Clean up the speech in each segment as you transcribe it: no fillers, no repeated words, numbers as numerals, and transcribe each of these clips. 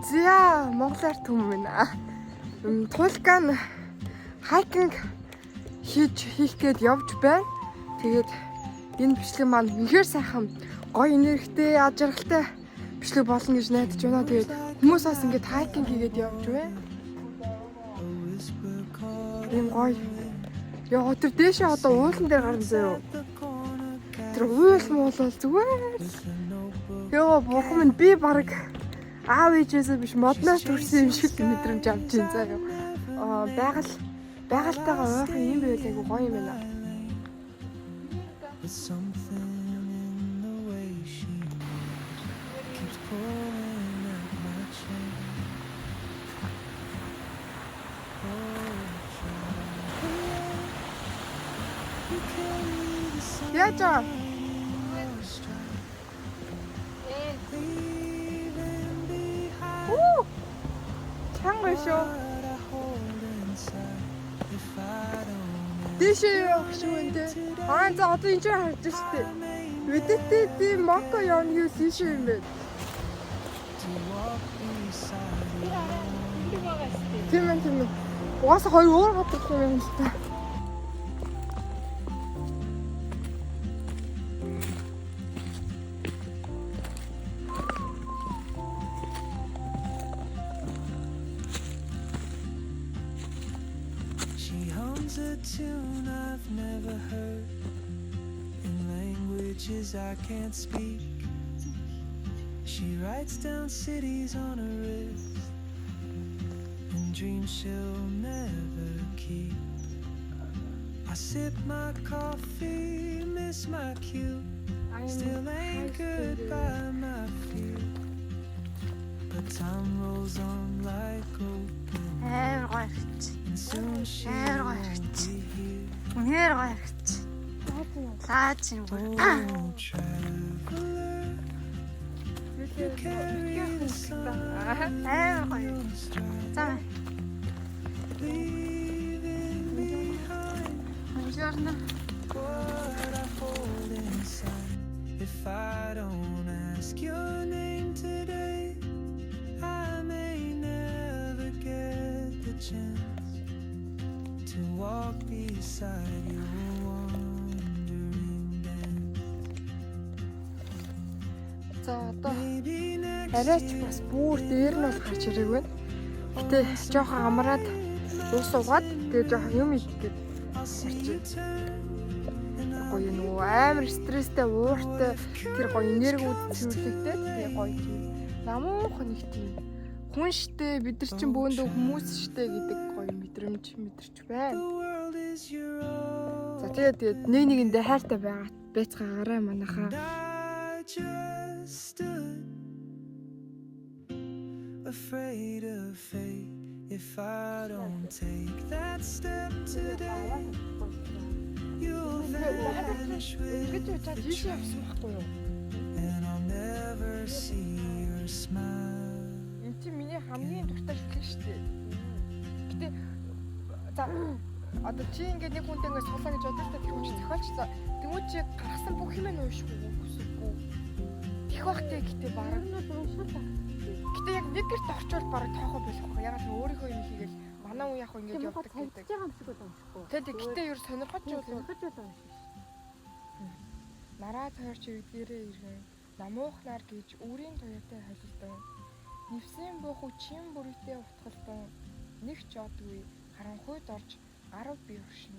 Зя Монголоор түм байна. Тулган хайкинг хийх гээд явж байна. Тэгээд энэ бичлэг маань үнэхээр сайхан гоё энергитэй, ажиргалтай бичлэг болно гэж найдаж байна. Тэгээд хүмүүс бас ингэж хайкинг хийгээд явж байна. Ийм гоё. Яа тэр дээшээ одоо уулан дээр гарна заяа. Тэр уул муул зүгээр. Яа бурхан минь би баг аав ээжээсээ биш модноос төрсөн юм шиг мэдрэмж авч байна заяа. Байгальтайгаа ойрхон юм байл айгу гоё юм байна. Яачаа. Чанга шүү. Дэшээ явах шүү энэ. За одоо энэ ч харж штэ. Үдэттэй моко явна юу тийш юм бэ? Тийм. Угаасаа хоёр өөр хатдаг юм л та. A tune I've never heard in languages I can't speak. She writes down cities on her wrist and dreams she'll never keep. I sip my coffee, miss my cue, still anchored by my fear. But time rolls on like open and soon she'll be here. Үнээр гайхаж. Лаач юм бүр. You carry the sun гоё. За. leaving behind Buongiorno. what I hold inside. If I don't ask your name today, I may never get the chance to walk beside your wandering dance. За одоо Maybe next арайч бас бүр дээр нь бол гарч ирэх байна. Гэтэ жоохон амраад ус угаад тэгээ жоохон юм идгээд гоё нөгөө амар стресстэй ууртай тэр гоё энерги үүдцүүлэгтэй тэгээ гоё тийм намуухан нэг тийм хүн штэ бид нар чинь бөөндөө хүмүүс штэ гэдэг гоё мэдрэмж мэдэрч байна. world is your own, За тэгээд нэгэндээ хайртай байцгаагаараа манайхаа I just stood afraid of fate. If I don't take that step today, you'll vanish with ингэж уучаад ийш явсан байхгүй юу? and I'll never see your smile. Энд чинь миний хамгийн дуртай шүлэг шүү дээ. Гэтэ за одоо чи ингээд нэг хүнтэй ингээд суулаа гэж бодож та тэр хүн чи зохиолч за тэгвэл чи гаргасан бүх юм нь уушгүй хүсэхгүй. Тэх бахтэй гэтээ бараг гэтээ яг нэг гэрт орчвол бараг тоохоо болох байх. Ягаад гэвэл өөрийнхөө юм хийгээл манай уу яг ингээд явдаг гэдэг. Тэгээд гэтээ юу сонирхож байна. Нараа тойрч үдгээрээ иргэн намуухнаар гэж үрийн туяатай холилдон. Нэвсэн бууху чин бүрийтэй утгалдан нэг ч одгүй харанхуйд орж 10 бие өршин.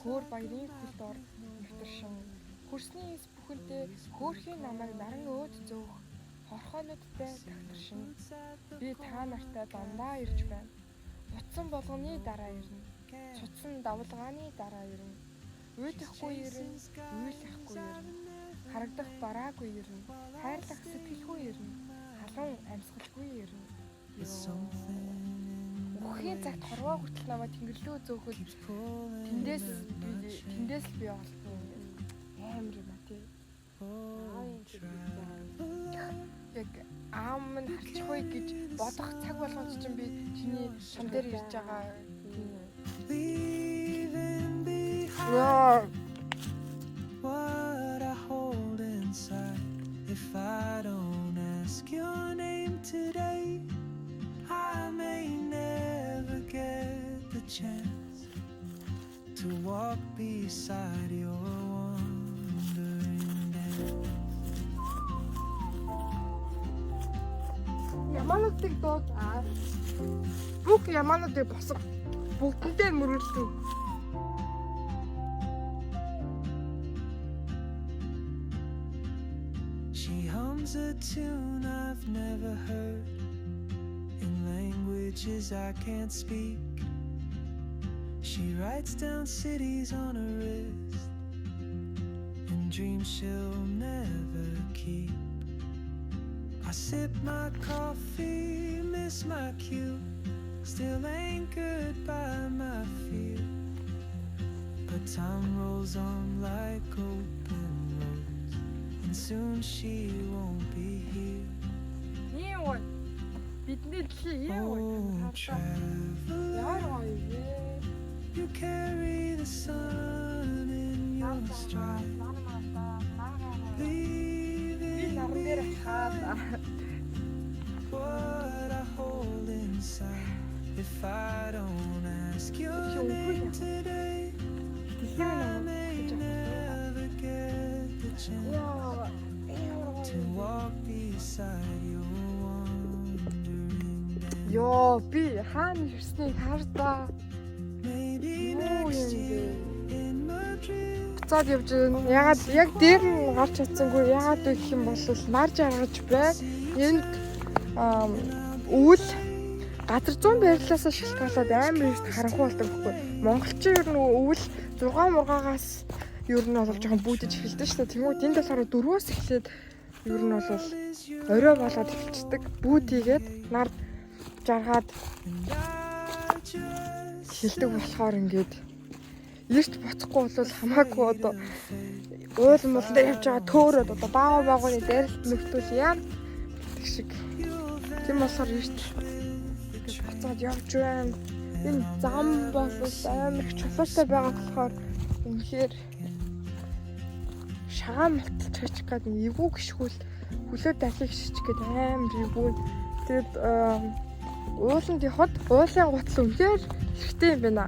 Хөөр баярын хөлд ор нэвтэршин. Хөрсний эс бүхэлдээ хөөрхийн намайг наран өөд зөөх хорхоонуудтай тагтаршин. Би та нартай дандаа ирж байна. Утсан болгоны дараа ирнэ. Цуцсан давлгааны дараа ирнэ. Уйдахгүй ирнэ, уйлахгүй ирнэ. Харагдах бараагүй ирнэ. Хайрлах сэтгэлгүй ирнэ. Халуун амьсгалгүй ирнэ. Үхийн цагт хорвоо хүртэл намайг тэнгэрлүү зөөхөл тэндээс л би олдсон юм. Амар юм а тий. Яг аам минь харчихгүй гэж бодох цаг болгонд чинь би чиний шам дээр ирж байгаа. Leaving behind Яа. what I hold inside. If I don't ask your name today, walk beside your wandering dance. Ямаануудыг дуудаа. Бүх ямаануудыг босго. Бүгдэндээ мөрүүлсэн. She hums a tune I've never heard in languages I can't speak. She writes down cities on her wrist and dreams she'll never keep. I sip my coffee, miss my cue, still anchored by my fear. But time rolls on like open roads, and soon she won't be here. Ийм гоё. Бидний дэлхий ийм гоё. Oh, traveler, Яар гоё вэ? you carry the sun in your stride, Би наран дээр хаад what I hold inside. If I don't ask your name today, I may never get the chance to walk beside your wandering dance. Йоо, би хаана ирснийг хардаа. Maybe Юу next юм бэ? year in Madrid. Буцаад явж байна. Ягаад яг дээр нь гарч чадсангүй. Ягаад вэ гэх юм бол нар жаргаж байна. Энд өвөл газар зүүн байрлалаас шалтгаалаад амар их харанхуй болдог байхгүй. Монголчин ер нь өвөл 6 мургаагаас ер нь бол жоохон бүүдэж эхэлдэг шүү дээ. Тэнгүүд энд болохоор 4-өөс эхлээд ер нь бол орой болоод эхэлчихдэг. Бүүд хийгээд нар жаргаад эхэлдэг болохоор ингээд эрт буцахгүй бол хамаагүй одоо уул мулдаа явж байгаа төөрөд одоо баагууны дээрэлт нөхтөл яа гэх шиг тийм болохоор эрт буцаад явж байна. Энэ зам бол амар их чулуутай байгаа болохоор үнэхээр шагаан малтчих гээд эвгүй гიშгүүл хөлөө дахих шиж гээд амар эвгүй. Тэгээд ууланд явхад уулын гутал үнэхээр хэрэгтэй юм байна.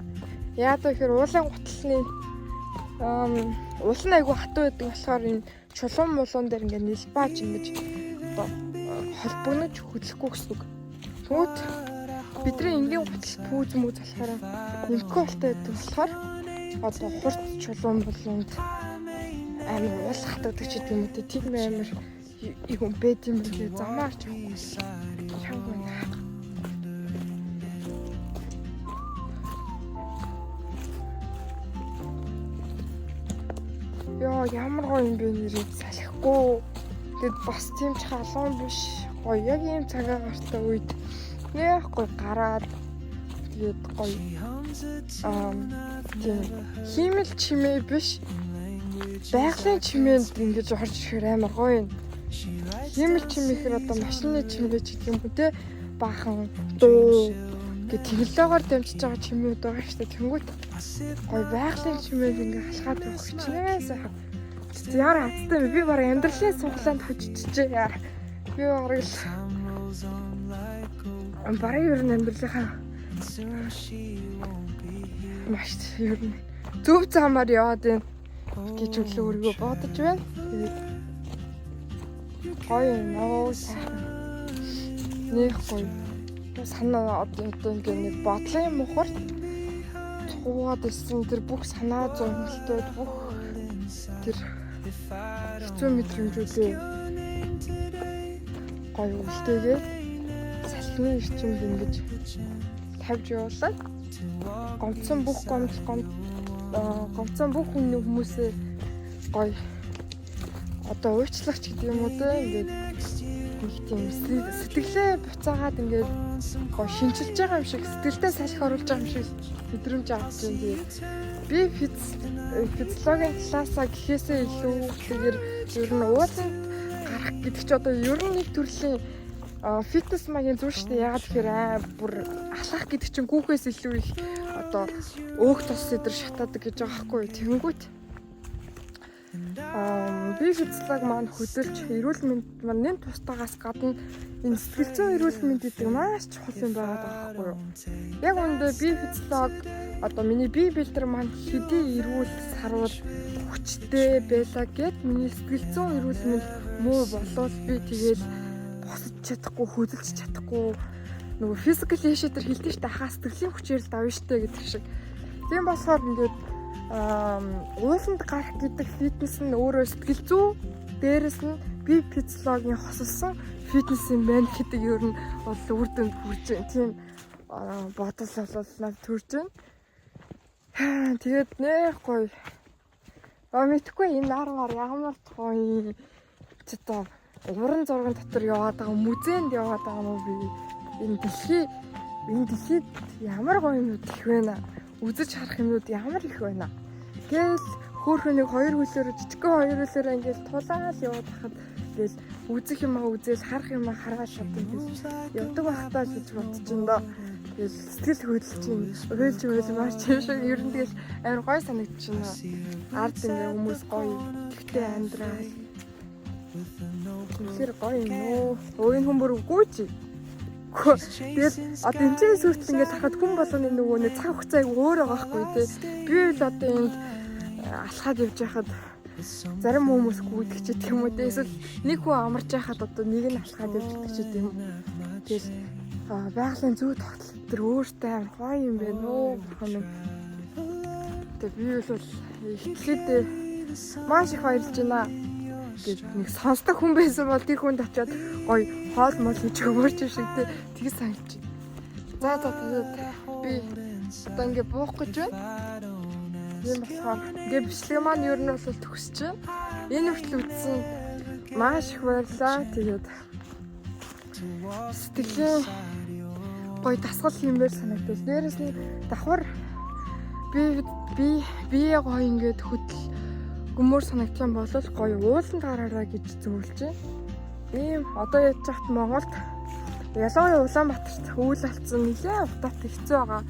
Яагаад гэхээр уулын гуталны уул нь айгүй хатуу байдаг болохоор энэ чулуун муулуун дээр ингээд нэлбааж ингэж одоо холбогнож хөдлөхгүй гэсэн үг. Тэгвэл бидний энгийн гутал пүүз мүүз болохоор нэмхэ болтой байдаг болохоор одоо хурц чулуун болонд амар уул хатдаг ч гэдэг юм үү. Тийм амар юм бэд юм билээ замаарч явахгүй. Яа, ямар гоё юм бэ нэрээ салхихгүй. Тэгэд бас тийм ч халуун биш. Гоё яг ийм цагаа гартай үед нэх гоё гараад тэгээд гоё тийм хиймэл чимээ биш. Байгалийн чимээнд ингэж орж ирэхээр амар гоё юм. Хиймэл чимээхэр одоо машины чимээ ч гэдэг юм үү те баахан дуу гэ тэглээгоор дамжиж байгаа чимээд байгаа шүү дээ. Тэнгүүт гоё байгалийн чимээд ингээ алхаад явах хичнээн сайхан. Яар хацтай би бараг амьдралын суглаанд хожижжээ. Би бараг ер нь амьдралынхаа маш ер нь зөв замаар яваад байна гэж өөрийгөө бодож байна. Тэгээд гоё нөө сайхан. Нэх гоё. Санаа одоо ингээ нэг бодлын мухарт цуугаад ирсэн тэр бүх санаа зовлтууд бүх тэр хэцүү мэдрэмжүүдээ гоё үлдээгээ салхины эрчимд ингэж тавьж явуулаад гомцсон бүх хүний хүмүүсээ гоё одоо уучлагч гэдэг юм уу те ингээд нэг тийм сэтгэлээ буцаагаад ингээд гоё шинжилж байгаа юм шиг сэтгэлдээ салхи оруулж байгаа юм шиг мэдрэмж авч байна. Би физиологийн талаасаа гэхээсээ илүү тэгэхээр ер нь ууланд гарах гэдэг чи одоо ер нь нэг төрлийн фитнес магийн зүйл шүү дээ. Ягаад гэхээр бүр алхах гэдэг чинь гүүхээс илүү их одоо өөх тус өдр шатаадаг гэж байгаа байхгүй. Тэнгүүт би физиолог маань хөдөлж эрүүл мэнд маань нэн тустаагаас гадна энэ сэтгэл зүйн эрүүл мэнд гэдэг маш чухал юм байгаа байхгүй юу? Яг үүндээ би физиолог одоо миний бие бэлдэр маань хэдий эрүүл сарвал хүчтэй байлаа гэд миний сэтгэл зүйн эрүүл мэнд муу болоод би тэгэл босч чадахгүй, хөдөлж чадахгүй нөгөө физикал хэшээ төр хэлдэг шүү дээ. Хаа сэтгэлийн хүчээр л давна штэ гэдэг шиг. Тийм болохоор ингээд ууланд гарах гэдэг фитнес нь өөрөө сэтгэл зүй, дээрэс нь би физиологийн хосолсон фитнес юм байна гэдэг ер нь бол үр дүнд хүрч байна. Тийм бодол бол надад төрж байна. Тэгээд нэх гоё. Мэдхгүй энэ нар ямар гоё ч одоо уран зургийн дотор яваад байгаа музейнд яваад байгаа юм уу би энэ дэлхийд ямар гоё юмуд их байна. Үзэж харах юмуд ямар их байна. Тэгэл хөөхөнийг хоёр хөлөөр жижигхэн хоёр хөлөөр ингээл тулаал яваад хахад тэгэл үзэх юмаа үзэл харах юмаа хараад шатна гэж явдаг байхдаа гэж бодчихно доо. Тэгэл сэтгэл хөдлөж марч юм шиг ер нь тэгэл амар гоё санагдчихна. Ард ингээ хүмүүс гоё тэгтээ амьдрал. Тэр гоё юм уу? Өөрийн хүн бүр үгүй чи. Тэгэл одоо энэ зүйлс ингээд харахад хүн болгоны нөгөө нэг цаг хугацааг өөр байгаа байхгүй тий. Би л одоо энд алхаад явж байхад зарим хүмүүс гүйдэг ч гэх юм уу тий. Эсвэл нэг хүн амарч байхад одоо нэг нь алхаад явж байдаг ч гэх юм. Тэгэл байгалийн зүй тогтол төр өөртөө амар гоё юм байна уу гэх юм. Тэгээ би бол ихлээд маш их баярлж байна. Гэж нэг сонсдог хүн байсан бол тэр хүнд очиод гоё хоол мол хийж өгөөч шиг тэг санаж байна. За тэгээд би одоо ингээ буух гэж байна. Тийм болохоор ингээ бичлэг маань ер нь бол төгсөж байна. Энэ хүртэл үзсэн маш их баярлалаа. Тэгээд сэтгэлийн гоё дасгал хиймээр санагдав. Дээрээс нь давхар бие гоё ингээд хөдөл гүмөр санагдсан бол гоё ууланд гараараа гэж зөвлөж байна. Ийм одоо яаж чахт Монголд ялангуяа Улаанбаатарт үйл алдсан нэлээд утаатай хэцүү байгаа.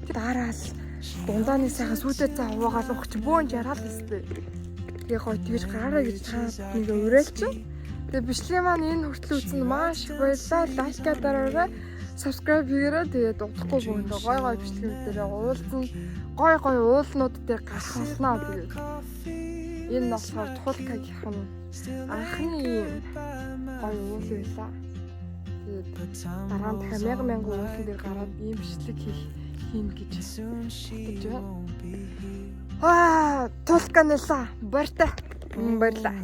Дараал гундааны сайхан сүдэ цаа хуваагаал өгч бөөн жаргал өстэй. Тэгээ гоё тэгж гараа гэж та нэг уриалч. Тэгээ бичлэг маань энэ хүртэл үзсэн маш их баярлалаа. Лайк дараарай. Subscribe хийгээрэй. Тэгээд удахгүй бөөндөө гоё гоё бичлэгүүдээр уулзсан. Гоё гоё уулнууд дээр гарах болно тэгээд. Энэ болохоор Тулкагийн анхны гоё уул байлаа. Тэгээд дараа нь дахиад 1000 уулан дээр гараад ийм бичлэг хийн гэж бодож байна. Тулканелла барьтаа. Баярлалаа.